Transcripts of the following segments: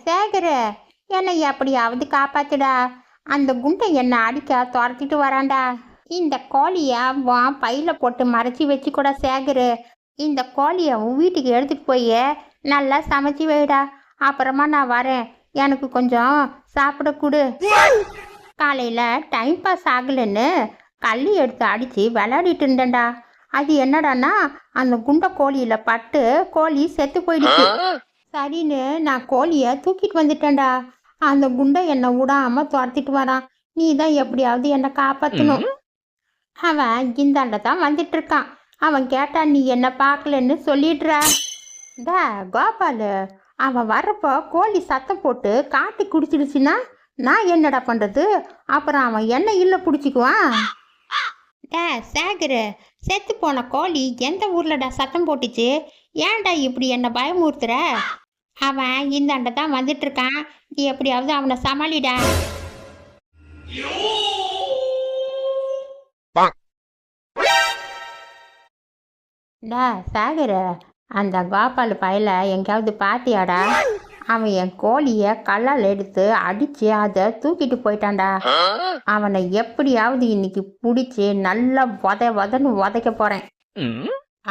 சேகரு, என்னை எப்படியாவது காப்பாத்துடா. அந்த குண்டை என்னை அடிக்க துரத்திட்டு வரான்டா. இந்த கோழிய உன் பையில போட்டு மறைச்சி வச்சு கூட சேகரு. இந்த கோழியை உன் வீட்டுக்கு எடுத்துட்டு போய் நல்லா சமைச்சு வைடா. அப்புறமா நான் வரேன், எனக்கு கொஞ்சம் சாப்பிட கொடு. காலையில டைம் பாஸ் ஆகலன்னு கள்ளி எடுத்து அடிச்சு விளையாடிட்டு இருந்தேன்டா. அது என்னடான்னா அந்த குண்டை கோழியில பட்டு கோழி செத்து போயிடுச்சு. சரின்னு நான் கோழியை தூக்கிட்டு வந்துட்டேன்டா. அந்த குண்டை என்னை விடாம துரத்திட்டு வரான். நீ தான் எப்படியாவது என்னை காப்பாற்றணும். அவன் இந்தாண்ட தான் வந்துட்டு இருக்கான். அவன் கேட்டா நீ என்ன பார்க்கலன்னு சொல்லிடுற. டா கோபாலு, அவன் வர்றப்போ கோழி சத்தம் போட்டு காட்டி குடிச்சிடுச்சுன்னா நான் என்னடா பண்ணுறது? அப்புறம் அவன் என்ன இல்லை பிடிச்சிக்குவான். டே சேகரு, செத்து போன கோழி எந்த ஊர்லடா சத்தம் போட்டுச்சு? ஏன்டா இப்படி என்ன பயமுறுத்துற? அவன் இந்தாண்ட தான் வந்துட்டு இருக்கான். நீ எப்படியாவது அவனை சமாளிடா. டா சேகரு, அந்த கோபால் பயல எங்கேயாவது பாத்தியாடா? அவன் என் கோழியை கல்லால் எடுத்து அடித்து அதை தூக்கிட்டு போயிட்டான்டா. அவனை எப்படியாவது இன்னைக்கு பிடிச்சி நல்லா உதன்னு உதைக்க போகிறேன்.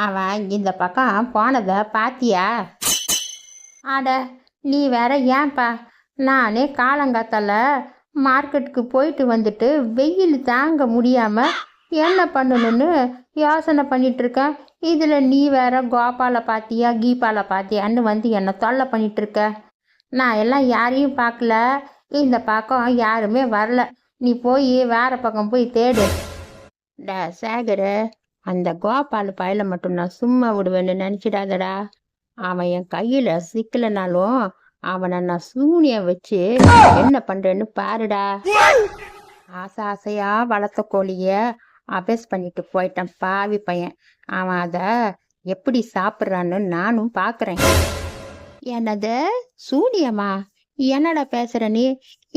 அவன் இந்த பக்கம் போனதை பாத்தியா? அட நீ வேற ஏன்பா? நானே காலங்காத்தால மார்க்கெட்டுக்கு போயிட்டு வந்துட்டு வெயில் தாங்க முடியாமல் என்ன பண்ணணும்னு யோசனை பண்ணிட்டு இருக்கேன். இதில் நீ வேற கோபாலை பார்த்தியா கீபாலை பார்த்தியான்னு வந்து என்னை தொல்லை பண்ணிட்டு இருக்க. நான் எல்லாம் யாரையும் பார்க்கல, இந்த பக்கம் யாருமே வரல. நீ போய் வேற பக்கம் போய் தேடு. டா சேகரு, அந்த கோபால் பயலை மட்டும் நான் சும்மா விடுவேன்னு நினச்சிடாதடா. அவன் என் கையில் சிக்கலைனாலும் அவனை நான் சூனியம் வச்சு என்ன பண்ணுறேன்னு பாருடா. ஆசை ஆசையாக வளர்த்த கோழியை அபேஸ் பண்ணிட்டு போயிட்டான் பாவி பையன். அவன் அதை எப்படி சாப்பிட்றான்னு நானும் பார்க்குறேன். என்னது சூனியமா? என்னடா பேசுகிற நீ?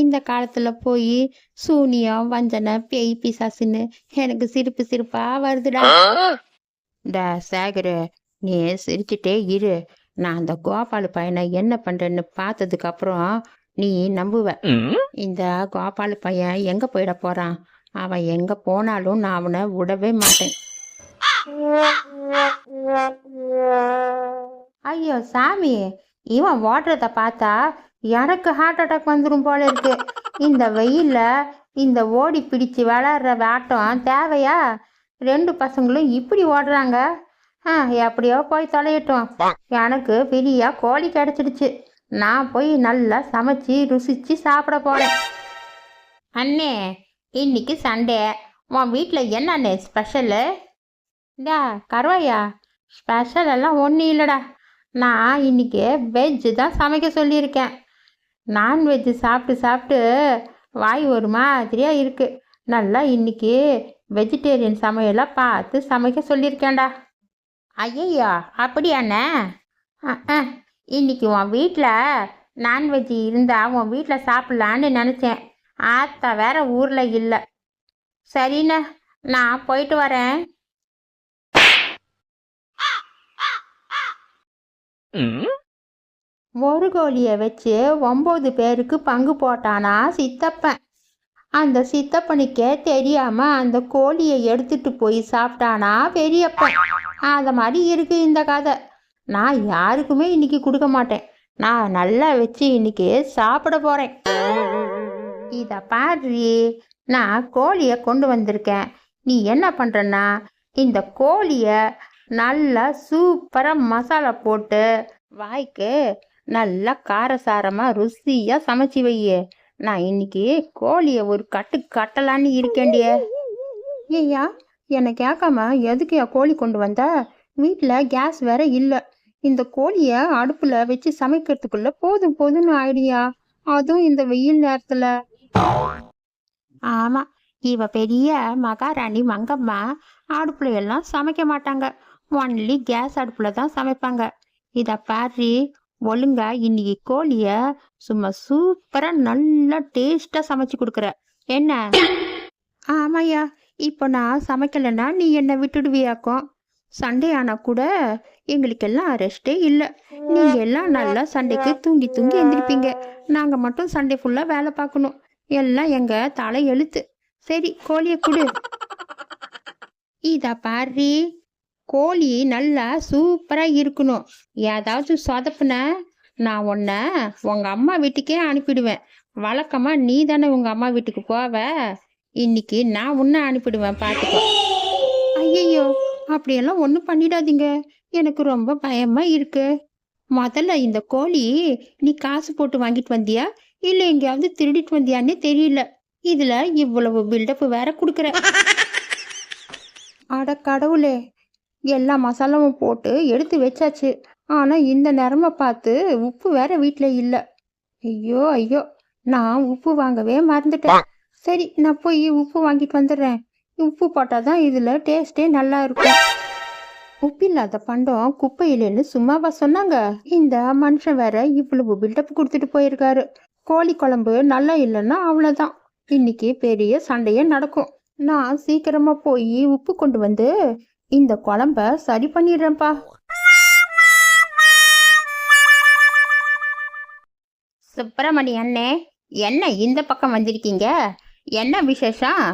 இந்த காலத்தில் போய் சூனியம் வஞ்சனை பேய் பிசாசுன்னு எனக்கு சிரிப்பாக வருதுடா. டா சேகரு, நீ சிரிச்சுட்டே இரு. நான் அந்த கோபால் பையனை என்ன பண்ணுறேன்னு பார்த்ததுக்கப்புறம் நீ நம்புவ. இந்த கோபால் பையன் எங்கே போயிட போகிறான்? அவன் எங்கே போனாலும் நான் அவனை விடவே மாட்டேன். ஐயோ சாமி, இவன் ஓடுறத பார்த்தா எனக்கு ஹார்ட் அட்டாக் வந்துடும் போல இருக்கு. இந்த வெயில்ல இந்த ஓடி பிடிச்சு விளாடுற ஆட்டம் தேவையா? ரெண்டு பசங்களும் இப்படி ஓடுறாங்க. எப்படியோ போய் தொலையட்டும். எனக்கு பெரிய கோழி கிடைச்சிடுச்சு. நான் போய் நல்லா சமைச்சு ருசிச்சு சாப்பிட போறேன். அண்ணே, இன்னைக்கு சண்டே, உன் வீட்டில் என்னண்ணே ஸ்பெஷலு? டா கருவாயா, ஸ்பெஷல் எல்லாம் ஒன்றும் இல்லைடா. நான் இன்னைக்கு வெஜ்ஜு தான் சமைக்க சொல்லியிருக்கேன். நான்வெஜ்ஜு சாப்பிட்டு சாப்பிட்டு வாய் ஒரு மாதிரியாக இருக்குது. நல்லா இன்னைக்கு வெஜிடேரியன் சமையலாக பார்த்து சமைக்க சொல்லியிருக்கேன்டா. ஐயையோ அப்படியாண்ணே? இன்னைக்கு உன் வீட்டில் நான்வெஜ்ஜு இருந்தால் உன் வீட்டில் சாப்பிட்லான்னு நினச்சேன். ஆத்தா வேற ஊரில் இல்லை. சரிண்ணே, நான் போயிட்டு வரேன். ஒரு கோழியை வச்சு 9 பேருக்கு பங்கு போட்டானா சித்தப்பன். அந்த சித்தப்பனுக்கே தெரியாம அந்த கோழியை எடுத்துட்டு போய் சாப்பிட்டானா பெரியப்பன். அந்த மாதிரி இருக்கு இந்த கதை. நான் யாருக்குமே இன்னைக்கு கொடுக்க மாட்டேன். நான் நல்லா வச்சு இன்னைக்கு சாப்பிட போறேன். இத பாரு, நான் கோழியை கொண்டு வந்திருக்கேன். நீ என்ன பண்றன்னா, இந்த கோழியை நல்லா சூப்பராக மசாலா போட்டு வாய்க்கு நல்லா காரசாரமாக ருசியாக சமைச்சி வையே. நான் இன்னைக்கு கோழியை ஒரு கட்டு கட்டலான்னு இருக்கேண்டிய. ஏய்யா, என்னை கேட்காம எதுக்குயா கோழி கொண்டு வந்த? வீட்டில் கேஸ் வேற இல்லை. இந்த கோழியை அடுப்பில் வச்சு சமைக்கிறதுக்குள்ள போதும்னு ஆயிடியா, அதுவும் இந்த வெயில் நேரத்தில். ஆமாம், இவ பெரிய மகாராணி மங்கம்மா அடுப்புல எல்லாம் சமைக்க மாட்டாங்க. ஒன்லி கேஸ் அடுப்புல தான் சமைப்பாங்க. இத பாரு, ஒழுங்கா இன்னைக்கு கோழிய சும்மா சூப்பரா நல்லா டேஸ்டா சமைச்சு கொடுக்குற என்ன? ஆமாய்யா, இப்போ நான் சமைக்கலைன்னா நீ என்னை விட்டுடுவியாக்கும். சண்டே ஆனால் கூட எங்களுக்கெல்லாம் ரெஸ்ட்டே இல்லை. நீங்கள் எல்லாம் நல்லா சண்டைக்கு தூங்கி தூங்கி எந்திரிப்பீங்க. நாங்கள் மட்டும் சண்டே ஃபுல்லாக வேலை பார்க்கணும். எல்லாம் எங்கள் தலை எழுத்து. சரி, கோழியை கொடு. இதா பாரு, கோழி நல்லா சூப்பராக இருக்கணும். ஏதாவது சொதப்புன நான் உன்னை உங்கள் அம்மா வீட்டுக்கே அனுப்பிடுவேன். வழக்கமாக நீ தானே உங்கள் அம்மா வீட்டுக்கு போவ. இன்னைக்கு நான் உன்னை அனுப்பிடுவேன், பார்த்துக்கோ. ஐயையோ, அப்படியெல்லாம் ஒன்றும் பண்ணிடாதீங்க. எனக்கு ரொம்ப பயமாக இருக்கு. முதல்ல இந்த கோழி நீ காசு போட்டு வாங்கிட்டு வந்தியா இல்லை எங்கேயாவது திருடிட்டு வந்தியான்னே தெரியல. இதில் இவ்வளவு பில்டப் வேற கொடுக்குற. அட கடவுளே, எல்லா மசாலாவும் போட்டு எடுத்து வச்சாச்சு. ஆனால் இந்த நேரமை பார்த்து உப்பு வேற வீட்டில் இல்லை. ஐயோ ஐயோ, நான் உப்பு வாங்கவே மறந்துட்டேன். சரி, நான் போய் உப்பு வாங்கிட்டு வந்துடுறேன். உப்பு போட்டால் தான் இதில் டேஸ்ட்டே நல்லா இருக்கும். உப்பில்லாத பண்டம் குப்பையிலேன்னு சும்மாவா சொன்னாங்க? இந்த மனுஷன் வேற இவ்வளவு பில்டப் கொடுத்துட்டு போயிருக்காரு. கோழி குழம்பு நல்லா இல்லைன்னா அவ்வளோதான், இன்னைக்கு பெரிய சண்டையே நடக்கும். நான் சீக்கிரமா போய் உப்பு கொண்டு வந்து இந்த குழம்ப சரி பண்ணிடுறேன்ப்பா. சுப்பிரமணி அண்ணே, என்ன இந்த பக்கம் வந்திருக்கீங்க? என்ன விசேஷம்?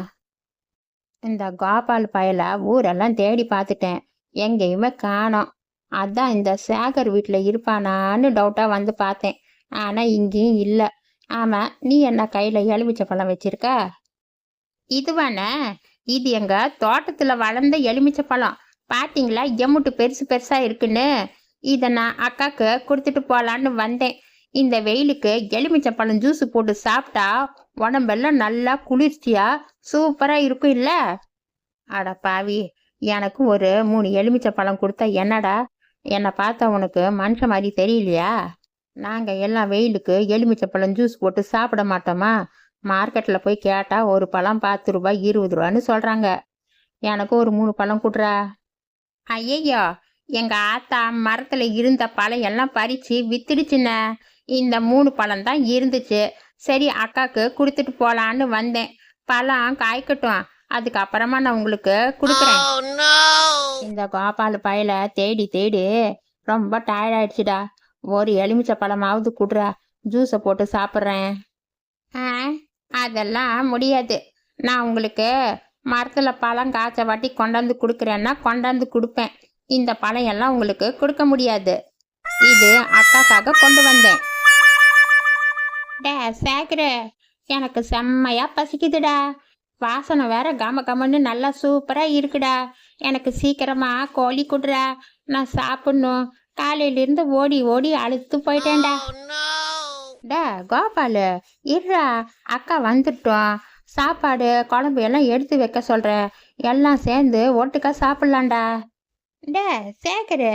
இந்த கோபால் பயல ஊரெல்லாம் தேடி பார்த்துட்டேன், எங்கேயுமே காணோம். அதான் இந்த சேகர் வீட்டில் இருப்பானான்னு டவுட்டாக வந்து பார்த்தேன். ஆனால் இங்கேயும் இல்லை. ஆமாம், நீ என்ன கையில் எலுமிச்சை பழம் வச்சிருக்க? இதுவானே, இது எங்கள் தோட்டத்தில் வளர்ந்த எலுமிச்சை பழம். பார்த்தீங்களா எம்முட்டு பெருசு பெருசாக இருக்குன்னு. இதை நான் அக்காவுக்கு கொடுத்துட்டு போகலான்னு வந்தேன். இந்த வெயிலுக்கு எலுமிச்சை பழம் ஜூஸ் போட்டு சாப்பிட்டா உடம்பெல்லாம் நல்லா குளிர்ச்சியாக சூப்பராக இருக்கும் இல்லை? அட பாவி, எனக்கு ஒரு 3 எலுமிச்சை பழம் கொடுத்தா என்னடா? என்னை பார்த்தா உனக்கு மனுஷன் மாதிரி தெரியலையா? நாங்கள் எல்லாம் வெயிலுக்கு எலுமிச்சை பழம் ஜூஸ் போட்டு சாப்பிட மாட்டோமா? மார்க்கெட்டில் போய் கேட்டால் ஒரு பழம் 10 ரூபாய் 20 ரூபான்னு சொல்கிறாங்க. எனக்கு ஒரு 3 பழம் கொடுறா. ஐயையோ, எங்கள் ஆத்தா மரத்தில் இருந்த பழம் எல்லாம் பறித்து வித்துடுச்சுண்ணே. இந்த 3 பழம் தான் இருந்துச்சு. சரி, அக்காவுக்கு கொடுத்துட்டு போகலான்னு வந்தேன். பழம் காய்க்கட்டும், அதுக்கப்புறமா நான் உங்களுக்கு கொடுக்குறேன். இந்த கோபால் பயலை தேடி தேடி ரொம்ப டயர்ட் ஆயிடுச்சுடா. ஒரு எலுமிச்சை பழமாவது கொடுறா, ஜூஸை போட்டு சாப்பிட்றேன். அதெல்லாம் முடியாது. நான் உங்களுக்கு மரத்தில் பழம் காய்ச்ச வாட்டி கொண்டாந்து கொடுக்குறேன்னா கொண்டாந்து கொடுப்பேன். இந்த பழம் எல்லாம் உங்களுக்கு கொடுக்க முடியாது. இது அக்காக்காக கொண்டு வந்தேன். டே சேகர, எனக்கு செம்மையா பசிக்குதுடா. வாசனை வேற கம கமன்னு நல்லா சூப்பராக இருக்குடா. எனக்கு சீக்கிரமா கோழி கொடுறா, நான் சாப்பிட்ணும். காலையிலிருந்து ஓடி ஓடி அழுத்து போயிட்டேன்டா. டா கோபாலு, இருடா, அக்கா வந்துட்டோம். சாப்பாடு குழம்பு எல்லாம் எடுத்து வைக்க சொல்கிறேன். எல்லாம் சேர்ந்து ஒட்டுக்கா சாப்பிட்லாம்டா. டே சேகரு,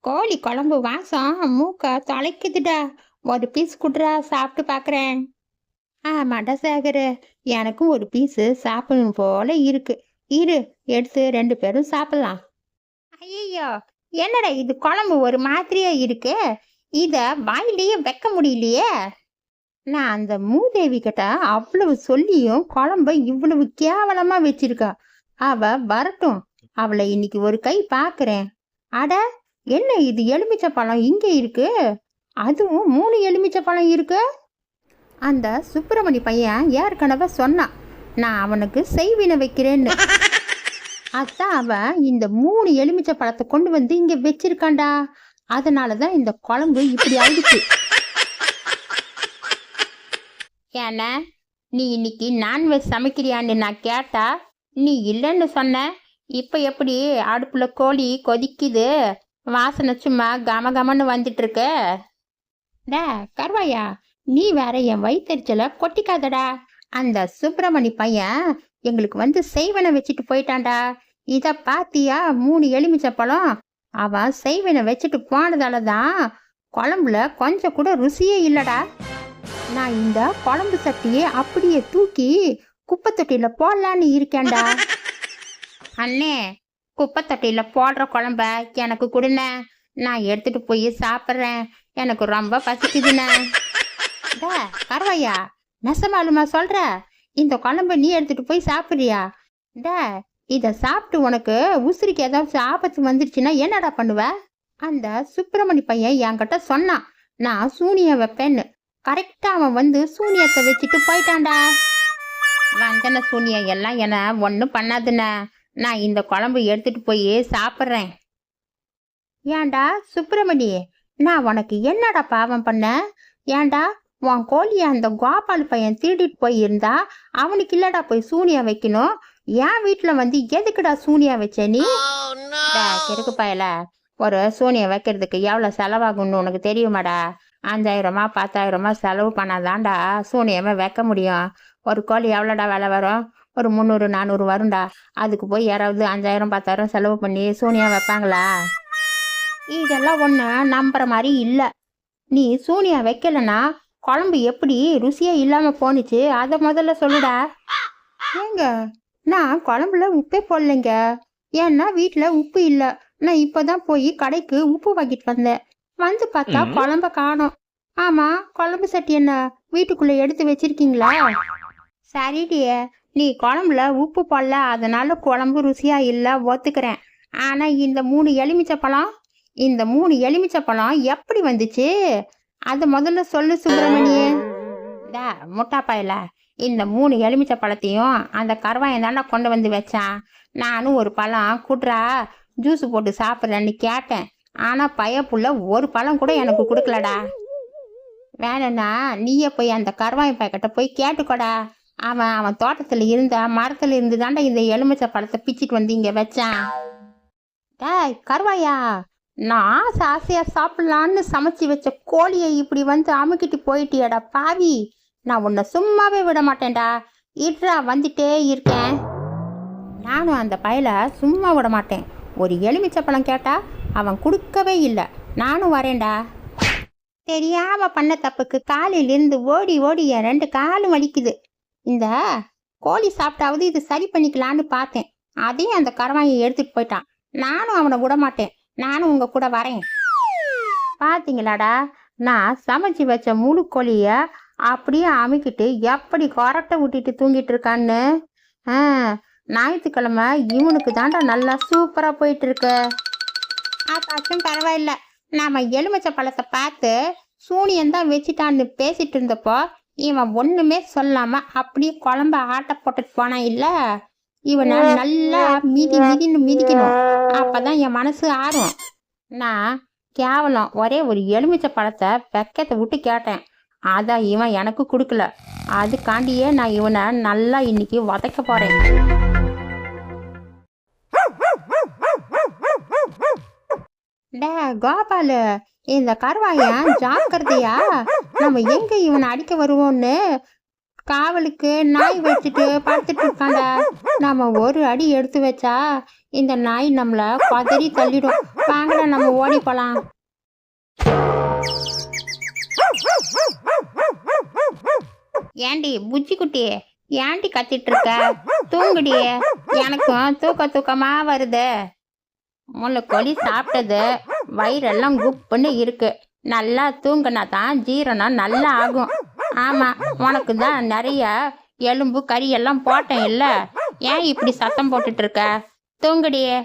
கோழி குழம்பு வாசம் மூக்க தொலைக்குதுடா. ஒரு பீஸ் கொடுறா, சாப்பிட்டு பார்க்குறேன். ஆமாடா சேகரு, எனக்கும் ஒரு பீஸு சாப்பிடணும் போல இருக்கு. இரு, எடுத்து 2 பேரும் சாப்பிடலாம். ஐயோ, என்னடா இது குழம்பு ஒரு மாதிரியா இருக்கு. இதை வாயிலேயே வைக்க முடியலையே. நான் அந்த மூதேவி கிட்ட அவ்வளவு சொல்லியும் குழம்ப இவ்வளவு கேவலமா வச்சிருக்கா. அவ வரட்டும், அவளை இன்னைக்கு ஒரு கை பார்க்குறேன். அட, என்ன இது எலுமிச்சை பழம் இங்கே இருக்கு, அதுவும் 3 எலுமிச்சை பழம் இருக்கு. அந்த சுப்பிரமணி பையன் ஏற்கனவே சொன்னான், நான் அவனுக்கு செய்வினை வைக்கிறேன்னு. அதான் அவன் இந்த 3 எலுமிச்சை பழத்தை கொண்டு வந்து இங்க வச்சிருக்கான்டா. அதனாலதான் இந்த குழம்பு இப்படி ஆயிடுச்சு. ஏன்னா, நீ இன்னைக்கு நான்வெஜ் சமைக்கிறியான்னு நான் கேட்டா நீ இல்லைன்னு சொன்ன. இப்ப எப்படி அடுப்புல கோழி கொதிக்குது, வாசனை சும்மா கம கமன்னு வந்துட்டு இருக்கு. டா கருவாயா, நீ வேற என் வயிற்றுச்சலை கொட்டிக்காதடா. அந்த சுப்பிரமணி பையன் எங்களுக்கு வந்து செய்வனை வச்சுட்டு போயிட்டான்டா. இதை பாத்தியா, 3 எலுமிச்சை பழம். அவன் செய்வனை வச்சுட்டு போனதால தான் குழம்புல கொஞ்சம் கூட ருசியே இல்லடா. நான் இந்த குழம்பு சட்டியே அப்படியே தூக்கி குப்பை தொட்டியில போடலான்னு இருக்கேன்டா. அண்ணே, குப்பை தொட்டியில போடுற குழம்ப எனக்கு கொடுண்ண, நான் எடுத்துட்டு போய் சாப்பிட்றேன். எனக்கு ரொம்ப பசிக்குதுண்ணே. டா கருவாயா, நெசமாலுமா சொல்ற? இந்த குழம்பு நீ எடுத்துட்டு போய் சாப்பிட்றியா? டா, இதை சாப்பிட்டு உனக்கு உசிரிக்கு ஏதாவது ஆபத்து வந்துருச்சுன்னா என்னடா பண்ணுவ? அந்த சுப்பிரமணி பையன் என்கிட்ட சொன்னான் நான் சூனியம் வைப்பேன்னு. கரெக்டா அவன் வந்து சூனியத்தை வச்சுட்டு போயிட்டான்டா. வந்தன சூனியம் எல்லாம் என ஒன்றும் பண்ணாதுண்ண. நான் இந்த குழம்பு எடுத்துட்டு போய் சாப்பிட்றேன். ஏண்டா சுப்பிரமணி, நான் உனக்கு என்னடா பாவம் பண்ண? ஏண்டா உன் கோழியை அந்த கோபால் பையன் திருடிட்டு போயிருந்தா அவனுக்கு இல்லடா போய் சூனியம் வைக்கணும். என் வீட்டில் வந்து எதுக்குடா சூனியம் வச்ச நீ? கிறுக்கு பயல, ஒரு சூனியம் வைக்கிறதுக்கு எவ்வளோ செலவாகும்னு உனக்கு தெரியுமாடா? 5000 10,000 செலவு பண்ணாதான்டா சூனியமே வைக்க முடியும். ஒரு கோழி எவ்வளோடா விலை வரும்? ஒரு 300 400 வரும்டா. அதுக்கு போய் யாராவது 5000 10,000 செலவு பண்ணி சூனியம் வைப்பாங்களா? இதெல்லாம் ஒன்று நம்புற மாதிரி இல்லை. நீ சூனியம் வைக்கலன்னா குழம்பு எப்படி ருசியே இல்லாமல் போணுச்சு அதை முதல்ல சொல்லுடா. ஏங்க, நான் குழம்புல உப்பே போடலைங்க. ஏன்னா வீட்டில் உப்பு இல்லை. நான் இப்போதான் போய் கடைக்கு உப்பு வாங்கிட்டு வந்தேன். வந்து பார்த்தா குழம்ப காணோம். ஆமா, குழம்பு சட்டி என்ன வீட்டுக்குள்ள எடுத்து வச்சிருக்கீங்களா? சரிடியே, நீ குழம்புல உப்பு போடல, அதனால குழம்பு ருசியா இல்லை, ஒத்துக்கிறேன். ஆனா இந்த 3 எலுமிச்சப்பழம் எப்படி வந்துச்சு அதை முதல்ல சொல்லு சுப்பிரமணியே. முட்டாப்பாயில, இந்த 3 எலுமிச்சப்பழத்தையும் அந்த கருவாயன் தானே கொண்டு வந்து வச்சான். நானும் ஒரு பழம் குட்ரா ஜூஸ் போட்டு சாப்பிட்றேன்னு கேட்டேன். ஆனா பையப்புள்ள ஒரு பழம் கூட எனக்கு கொடுக்கலடா. வேணும்னா நீயே போய் அந்த கருவாய் பாய்கிட்ட போய் கேட்டுக்கோடா. அவன் தோட்டத்துல இருந்த மரத்துல இருந்து தாண்டா இந்த எலுமிச்சை பழத்தை பிச்சுட்டு வந்து இங்க வச்சான். டேய் கருவாயா, நான் ஆசையா சாப்பிடலான்னு சமைச்சு வச்ச கோழியை இப்படி வந்து அமுக்கிட்டு போயிட்டியடா பாவி. நான் உன்னை சும்மாவே விட மாட்டேன்டா. இட்ரா வந்துட்டே இருக்கேன். நானும் அந்த பயலை சும்மா விட மாட்டேன். ஒரு எலுமிச்சை பழம் கேட்டா அவன் கொடுக்கவே இல்லை. நானும் வரேன்டா. தெரியாம பண்ண தப்புக்கு காலையிலிருந்து ஓடி ஓடி என் 2 காலும் வலிக்குது. இந்த கோழி சாப்பிட்டாவது இது சரி பண்ணிக்கலான்னு பார்த்தேன். அதையும் அந்த கருவாயை எடுத்துட்டு போயிட்டான். நானும் அவனை விட மாட்டேன். நானும் உங்க கூட வரேன். பாத்தீங்களாடா, நான் சமைச்சு வச்ச முழு கோழிய அப்படியே அமுக்கிட்டு எப்படி கொரட்டை விட்டுட்டு தூங்கிட்டு இருக்கான்னு. ஞாயிற்றுக்கிழமை இவனுக்கு தாண்டா நல்லா சூப்பரா போயிட்டு இருக்கு. அதாச்சும் பரவாயில்ல. நாம எலுமிச்சை பழத்தை பார்த்து சூனியந்தான் வச்சுட்டான்னு பேசிட்டு இருந்தப்போ இவன் ஒண்ணுமே சொல்லாம அப்படியே குழம்ப ஆட்ட போட்டுட்டு போனான் இல்ல. இவனை நல்லா மிதின்னு மிதிக்கணும். அப்பதான் என் மனசு ஆறும். நான் கேவலம் ஒரே ஒரு எலுமிச்சை பழத்தை வெக்கத்தை விட்டு கேட்டேன். அதான் இவன் எனக்கு கொடுக்கல. அதுக்காண்டியே நான் இவனை நல்லா இன்னைக்கு உதைக்க போறேன். டே கோபாலு, இந்த கருவாயன் ஜாக்கிரதையா. நம்ம எங்க இவனை அடிக்க வருவோம்னு காவலுக்கு நாய் வச்சுட்டு படுத்துட்டு இருக்காண்டா. நம்ம ஒரு அடி எடுத்து வச்சா இந்த நாய் நம்மள பதறி தள்ளிடும். வாங்கடா நம்ம ஓடி போலாம். ஏண்டி புஜ்ஜி குட்டி, ஏண்டி கத்திட்டு இருக்க? தூங்குடி, எனக்கும் தூக்கமா வருது. முள்ளுக்கோழி சாப்பிட்டது வயிறெல்லாம் குப்புன்னு இருக்கு. நல்லா தூங்கினா தான் ஜீரணம் நல்லா ஆகும். ஆமா, உனக்கு தான் நிறைய எலும்பு கறி எல்லாம் போட்டேன் இல்ல. ஏன் இப்படி சத்தம் போட்டுட்டு இருக்க? தூங்குடியே.